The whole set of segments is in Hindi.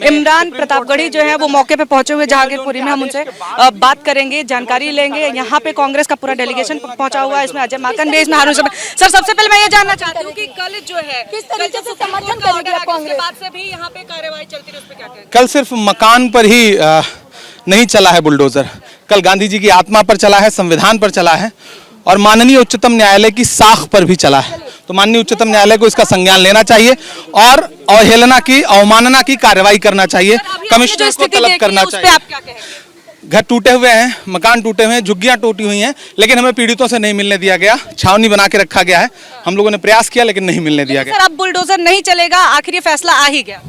इमरान प्रतापगढ़ी जो है वो मौके पे पहुंचे हुए जहांगीरपुरी में, हम उनसे बात करेंगे, जानकारी लेंगे। यहाँ पे कांग्रेस का पूरा डेलीगेशन पहुंचा हुआ है, इसमें अजय माकन भी, इसमें हारून सर। सबसे पहले मैं ये जानना चाहती हूँ कि कल जो है किस तरीके से समर्थन करेगी कांग्रेस, बाद से भी यहाँ पे कार्रवाई चलती रही, उस पे क्या कहेंगे? कल सिर्फ मकान पर ही नहीं चला है बुलडोजर, कल गांधी जी की आत्मा पर चला है, संविधान पर चला है और माननीय उच्चतम न्यायालय की साख पर भी चला है। तो माननीय उच्चतम न्यायालय को इसका संज्ञान लेना चाहिए और अवहेलना की, अवमानना की कार्रवाई करना चाहिए, कमिश्नर को तलब करना चाहिए। आप क्या कहेंगे? घर टूटे हुए हैं, मकान टूटे हुए हैं, झुग्गियां टूटी हुई हैं, लेकिन हमें पीड़ितों से नहीं मिलने दिया गया, छावनी बना के रखा गया है। हम लोगों ने प्रयास किया लेकिन नहीं मिलने दिया गया। सर अब बुलडोजर नहीं चलेगा, आखिर ये फैसला आ ही गया।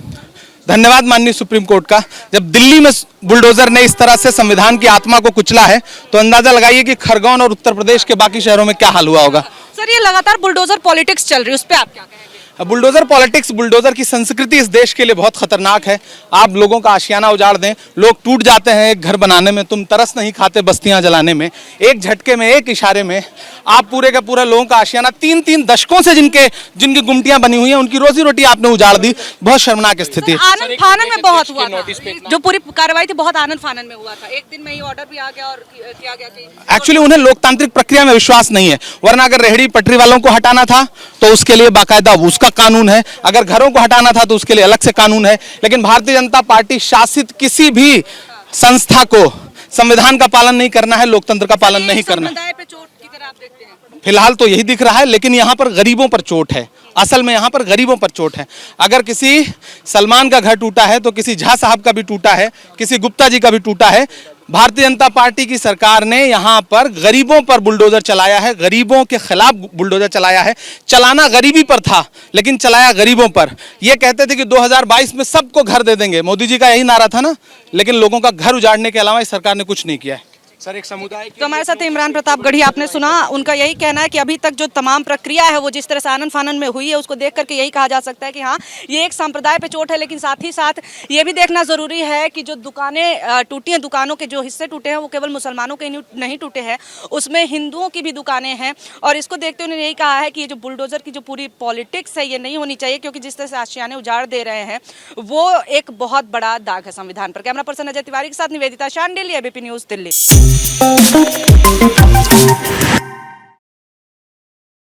धन्यवाद माननीय सुप्रीम कोर्ट का। जब दिल्ली में बुलडोजर ने इस तरह से संविधान की आत्मा को कुचला है तो अंदाजा लगाइए कि खरगोन और उत्तर प्रदेश के बाकी शहरों में क्या हाल हुआ होगा। सर ये लगातार बुलडोजर पॉलिटिक्स चल रही है, उस पे आप क्या कहेंगे? बुलडोजर पॉलिटिक्स, बुलडोजर की संस्कृति इस देश के लिए बहुत खतरनाक है। आप लोगों का आशियाना उजाड़ दें, लोग टूट जाते हैं एक घर बनाने में, तुम तरस नहीं खाते बस्तियां जलाने में। एक झटके में, एक इशारे में आप पूरे का पूरा लोगों का आशियाना, 3-3 दशकों से जिनकी गुमटियां बनी हुई हैं उनकी रोजी रोटी आपने उजाड़ दी। बहुत शर्मनाक स्थिति। आनंद फानन में बहुत हुआ था, जो पूरी कार्रवाई थी बहुत आनंद फानन में हुआ था, एक दिन में ही ऑर्डर भी आ गया और किया गया कि एक्चुअली उन्हें लोकतांत्रिक प्रक्रिया में विश्वास नहीं है, वरना अगर रेहड़ी पटरी वालों को हटाना था तो उसके लिए बाकायदा उसका कानून है, अगर घरों को हटाना था तो उसके लिए अलग से कानून है। लेकिन भारतीय जनता पार्टी शासित किसी भी संस्था को संविधान का पालन नहीं करना है, लोकतंत्र का पालन नहीं करना है। पे चोट की तरह आप देखते हैं? फिलहाल तो यही दिख रहा है, लेकिन यहाँ पर गरीबों पर चोट है। असल में यहाँ पर गरीबों पर चोट है। अगर किसी सलमान का घर टूटा है तो किसी झा साहब का भी टूटा है, किसी गुप्ता जी का भी टूटा है। भारतीय जनता पार्टी की सरकार ने यहाँ पर गरीबों पर बुलडोजर चलाया है, गरीबों के खिलाफ बुलडोजर चलाया है। चलाना गरीबी पर था लेकिन चलाया गरीबों पर। ये कहते थे कि 2022 में सबको घर दे देंगे, मोदी जी का यही नारा था ना, लेकिन लोगों का घर उजाड़ने के अलावा इस सरकार ने कुछ नहीं किया है। सर एक समुदाय तो हमारे साथ इमरान प्रतापगढ़ी, आपने सुना, उनका यही कहना है कि अभी तक जो तमाम प्रक्रिया है वो जिस तरह से आनंद फानन में हुई है उसको देख करके यही कहा जा सकता है कि हाँ ये एक संप्रदाय पे चोट है। लेकिन साथ ही साथ ये भी देखना जरूरी है कि जो दुकानें टूटी हैं, दुकानों के जो हिस्से टूटे हैं वो केवल मुसलमानों के नहीं टूटे हैं, उसमें हिंदुओं की भी दुकानें हैं। और इसको देखते हुए उन्होंने यही कहा है कि ये जो बुलडोजर की जो पूरी पॉलिटिक्स है ये नहीं होनी चाहिए, क्योंकि जिस तरह से आशियाने उजाड़ दे रहे हैं वो एक बहुत बड़ा दाग है संविधान पर। कैमरा पर्सन अजय तिवारी के साथ निवेदिता शांडिल, एबीपी न्यूज़, दिल्ली।